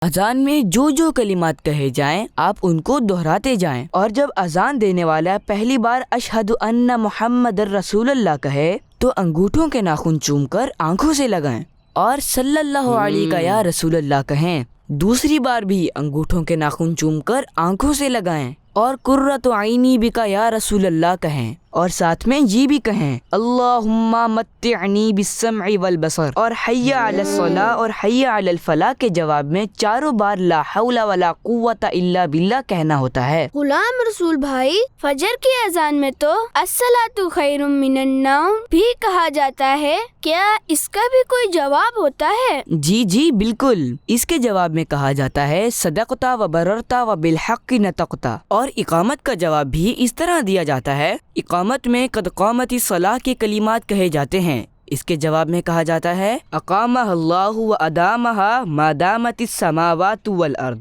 اذان میں جو کلمات کہے جائیں آپ ان کو دہراتے جائیں، اور جب اذان دینے والا پہلی بار اشہد ان محمد رسول اللہ کہے تو انگوٹھوں کے ناخن چوم کر آنکھوں سے لگائیں اور صلی اللہ علیہ یا رسول اللہ کہیں۔ دوسری بار بھی انگوٹھوں کے ناخن چوم کر آنکھوں سے لگائیں اور قرۃ عینی بک یا رسول اللہ کہیں، اور ساتھ میں یہ بھی کہیں اللہم متعنی بالسمع والبصر، اور حی علی الصلاۃ اور حی علی الفلاح کے جواب میں چاروں بار لا حول ولا قوۃ الا باللہ کہنا ہوتا ہے۔ غلام رسول بھائی، فجر کی اذان میں تو الصلاۃ خیر من النوم بھی کہا جاتا ہے، کیا اس کا بھی کوئی جواب ہوتا ہے؟ جی بالکل، اس کے جواب میں کہا جاتا ہے صدقتا و بررتا و بالحق نطقتا، اور اقامت کا جواب بھی اس طرح دیا جاتا ہے۔ اقامت میں قد قامت الصلاۃ کے کلمات کہے جاتے ہیں، اس کے جواب میں کہا جاتا ہے اقامہ اللہ و ادامہ ما دامت السماوات والارض۔